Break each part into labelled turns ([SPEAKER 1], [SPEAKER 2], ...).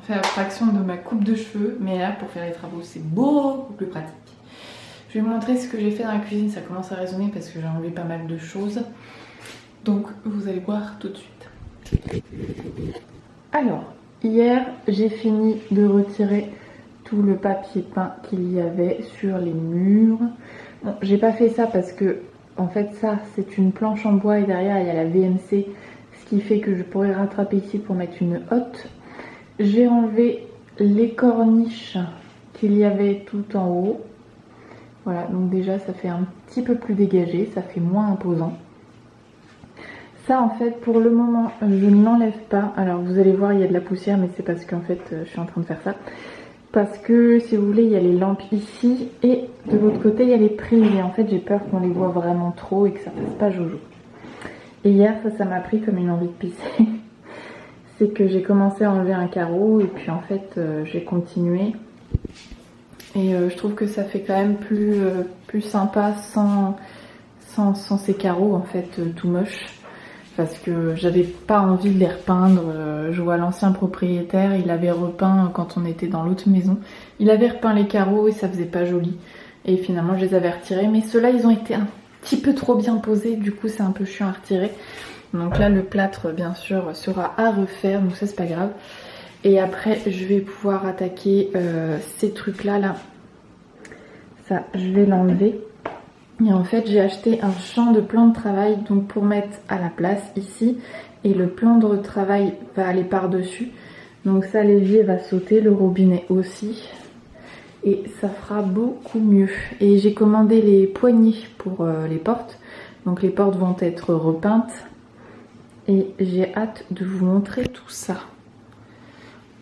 [SPEAKER 1] fait abstraction de ma coupe de cheveux, mais là pour faire les travaux c'est beaucoup plus pratique. Je vais vous montrer ce que j'ai fait dans la cuisine, ça commence à résonner parce que j'ai enlevé pas mal de choses. Donc vous allez voir tout de suite. Alors, hier j'ai fini de retirer tout le papier peint qu'il y avait sur les murs. Bon, j'ai pas fait ça parce que en fait ça c'est une planche en bois et derrière il y a la VMC, ce qui fait que je pourrais rattraper ici pour mettre une hotte. J'ai enlevé les corniches qu'il y avait tout en haut. Voilà, donc déjà ça fait un petit peu plus dégagé, ça fait moins imposant. Ça en fait pour le moment je ne l'enlève pas. Alors vous allez voir il y a de la poussière mais c'est parce qu'en fait je suis en train de faire ça. Parce que si vous voulez il y a les lampes ici et de l'autre côté il y a les prises. Et en fait j'ai peur qu'on les voit vraiment trop et que ça fasse pas jojo. Et hier ça m'a pris comme une envie de pisser. C'est que j'ai commencé à enlever un carreau et puis en fait j'ai continué. Et je trouve que ça fait quand même plus sympa sans ces carreaux en fait tout moche. Parce que j'avais pas envie de les repeindre. Je vois l'ancien propriétaire, il avait repeint quand on était dans l'autre maison. Il avait repeint les carreaux et ça faisait pas joli. Et finalement je les avais retirés. Mais ceux-là ils ont été un petit peu trop bien posés, du coup c'est un peu chiant à retirer. Donc là le plâtre bien sûr sera à refaire, donc ça c'est pas grave. Et après je vais pouvoir attaquer ces trucs là. Ça je vais l'enlever. Et en fait j'ai acheté un champ de plan de travail donc pour mettre à la place ici. Et le plan de travail va aller par dessus. Donc ça l'évier va sauter, le robinet aussi. Et ça fera beaucoup mieux. Et j'ai commandé les poignées pour les portes. Donc les portes vont être repeintes. Et j'ai hâte de vous montrer tout ça.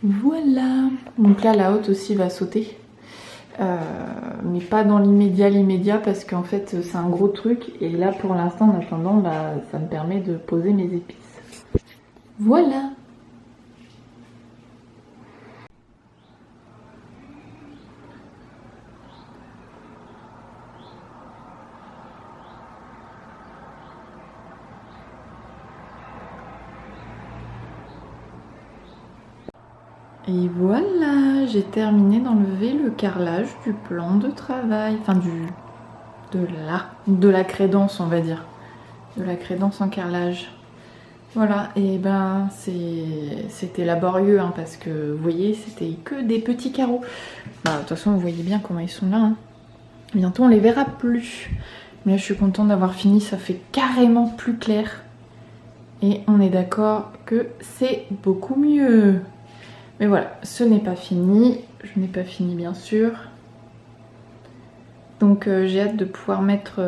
[SPEAKER 1] Voilà. Donc là la haute aussi va sauter. Mais pas dans l'immédiat parce qu'en fait c'est un gros truc. Et là pour l'instant en attendant ça me permet de poser mes épices. Voilà. Et voilà, j'ai terminé d'enlever le carrelage du plan de travail, enfin de la crédence on va dire, de la crédence en carrelage. Voilà, et ben c'était laborieux hein, parce que vous voyez c'était que des petits carreaux. Bah, de toute façon vous voyez bien comment ils sont là. Hein. Bientôt on les verra plus. Mais là je suis contente d'avoir fini, ça fait carrément plus clair. Et on est d'accord que c'est beaucoup mieux. Mais voilà, ce n'est pas fini. Je n'ai pas fini bien sûr. Donc j'ai hâte de pouvoir mettre...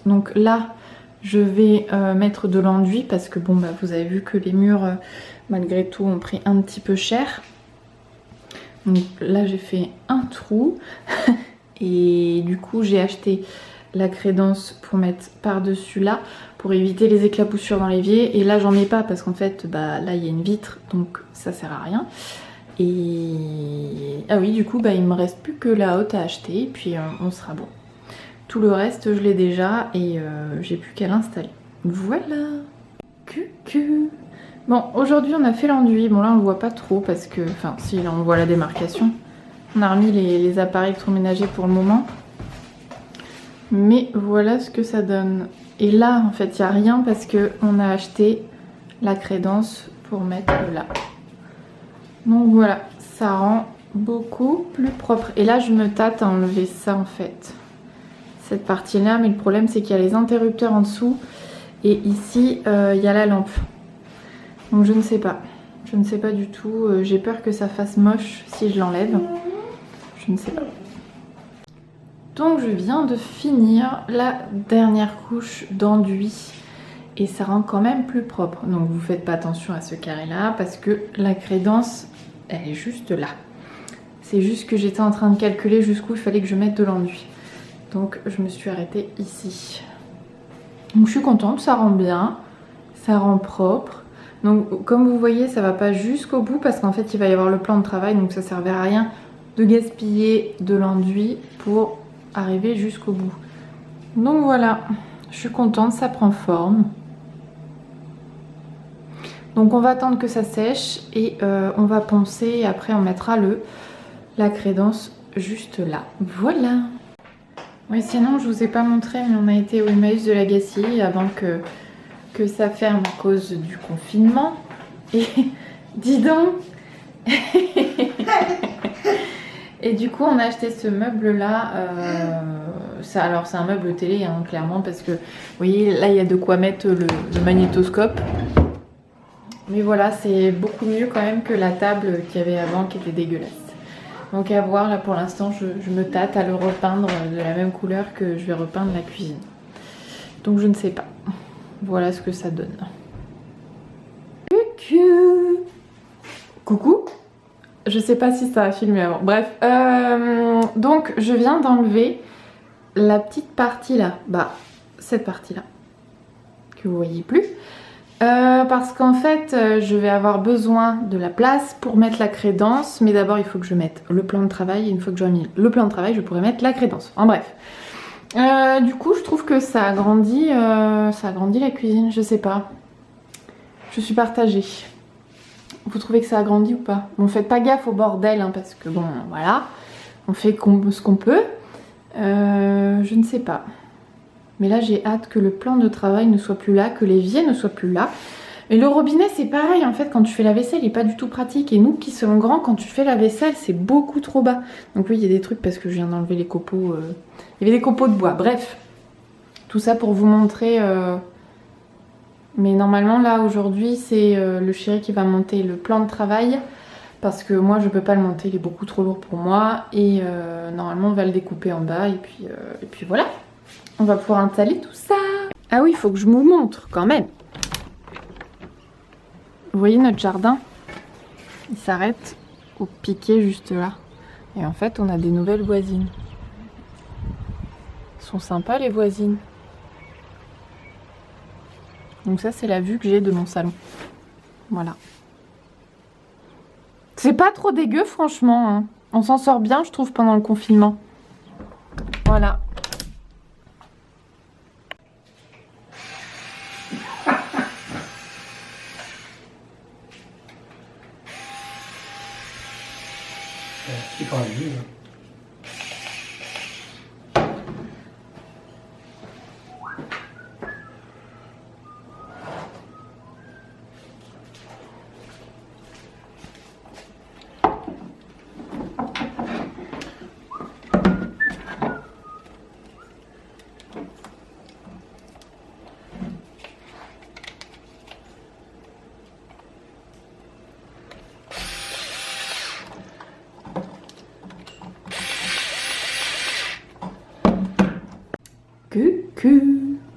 [SPEAKER 1] Donc là, je vais mettre de l'enduit parce que bon, bah, vous avez vu que les murs, malgré tout, ont pris un petit peu cher. Donc là, j'ai fait un trou. Et du coup, j'ai acheté la crédence pour mettre par-dessus là, pour éviter les éclaboussures dans l'évier. Et là, j'en mets pas parce qu'en fait, bah, là, il y a une vitre, donc ça sert à rien. Et ah oui, du coup, bah, il me reste plus que la haute à acheter, et puis on sera bon. Tout le reste, je l'ai déjà, et j'ai plus qu'à l'installer. Voilà. Cucu. Bon, aujourd'hui, on a fait l'enduit. Bon, là, on le voit pas trop parce que... Enfin, si, là, on voit la démarcation. On a remis les appareils électroménagers pour le moment. Mais voilà ce que ça donne. Et là, en fait, il n'y a rien parce qu'on a acheté la crédence pour mettre là. Donc voilà, ça rend beaucoup plus propre. Et là, je me tâte à enlever ça, en fait. Cette partie-là, mais le problème, c'est qu'il y a les interrupteurs en dessous. Et ici, il y a la lampe. Donc je ne sais pas. Je ne sais pas du tout. J'ai peur que ça fasse moche si je l'enlève. Je ne sais pas. Donc je viens de finir la dernière couche d'enduit et ça rend quand même plus propre. Donc vous faites pas attention à ce carré là parce que la crédence elle est juste là. C'est juste que j'étais en train de calculer jusqu'où il fallait que je mette de l'enduit. Donc je me suis arrêtée ici. Donc je suis contente, ça rend bien, ça rend propre. Donc comme vous voyez ça va pas jusqu'au bout parce qu'en fait il va y avoir le plan de travail donc ça servait à rien de gaspiller de l'enduit pour arriver jusqu'au bout. Donc voilà, je suis contente, ça prend forme. Donc on va attendre que ça sèche et on va poncer et après on mettra la crédence juste là. Voilà. Oui, sinon je vous ai pas montré, mais on a été au Emmaüs de la Gacilly avant que ça ferme à cause du confinement. Et dis donc. Et du coup on a acheté ce meuble là. Alors c'est un meuble télé hein, clairement, parce que vous voyez là il y a de quoi mettre le magnétoscope. Mais voilà, c'est beaucoup mieux quand même que la table qu'il y avait avant qui était dégueulasse. Donc à voir, là pour l'instant je me tâte à le repeindre de la même couleur que je vais repeindre la cuisine. Donc je ne sais pas. Voilà ce que ça donne. Coucou. Je sais pas si ça a filmé avant. Bref, donc je viens d'enlever la petite partie là. Bah, cette partie là. Que vous voyez plus. Parce qu'en fait je vais avoir besoin de la place pour mettre la crédence, mais d'abord il faut que je mette le plan de travail, et une fois que j'aurai mis le plan de travail je pourrai mettre la crédence. En bref, du coup je trouve que ça agrandit la cuisine, je sais pas, je suis partagée. Vous trouvez que ça agrandit ou pas? Bon, faites pas gaffe au bordel hein, parce que bon voilà, on fait ce qu'on peut, je ne sais pas. Mais là j'ai hâte que le plan de travail ne soit plus là, que l'évier ne soit plus là. Et le robinet c'est pareil en fait, quand tu fais la vaisselle il n'est pas du tout pratique. Et nous qui sommes grands, quand tu fais la vaisselle c'est beaucoup trop bas. Donc oui il y a des trucs parce que je viens d'enlever les copeaux. Il y avait des copeaux de bois, bref. Tout ça pour vous montrer. Mais normalement là aujourd'hui c'est le chéri qui va monter le plan de travail. Parce que moi je peux pas le monter, il est beaucoup trop lourd pour moi. Et normalement on va le découper en bas et puis voilà. On va pouvoir installer tout ça. Ah oui, il faut que je vous montre quand même. Vous voyez notre jardin? Il s'arrête au piquet juste là. Et en fait, on a des nouvelles voisines. Elles sont sympas les voisines. Donc ça, c'est la vue que j'ai de mon salon. Voilà. C'est pas trop dégueu franchement. Hein. On s'en sort bien, je trouve, pendant le confinement. Voilà.
[SPEAKER 2] C'est pas mieux.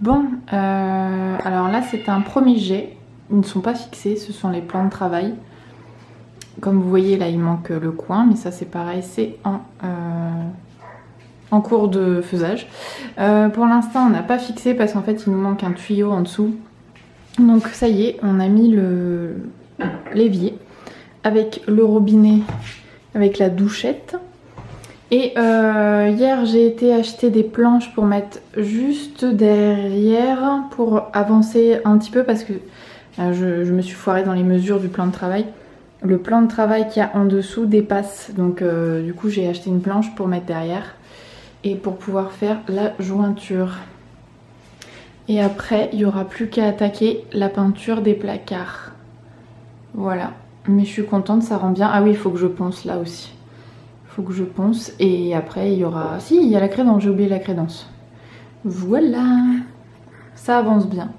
[SPEAKER 1] Bon, alors là c'est un premier jet. Ils ne sont pas fixés, ce sont les plans de travail. Comme vous voyez là il manque le coin, mais ça c'est pareil, c'est en cours de faisage. Pour l'instant on n'a pas fixé parce qu'en fait il nous manque un tuyau en dessous. Donc ça y est, on a mis l'évier avec le robinet, avec la douchette. Et hier j'ai été acheter des planches pour mettre juste derrière pour avancer un petit peu parce que je me suis foirée dans les mesures du plan de travail. Le plan de travail qu'il y a en dessous dépasse, donc du coup j'ai acheté une planche pour mettre derrière et pour pouvoir faire la jointure. Et après il n'y aura plus qu'à attaquer la peinture des placards. Voilà, mais je suis contente, ça rend bien. Ah oui, il faut que je ponce là aussi. Faut que je ponce et après il y aura... Si, il y a la crédence, j'ai oublié la crédence. Voilà, ça avance bien.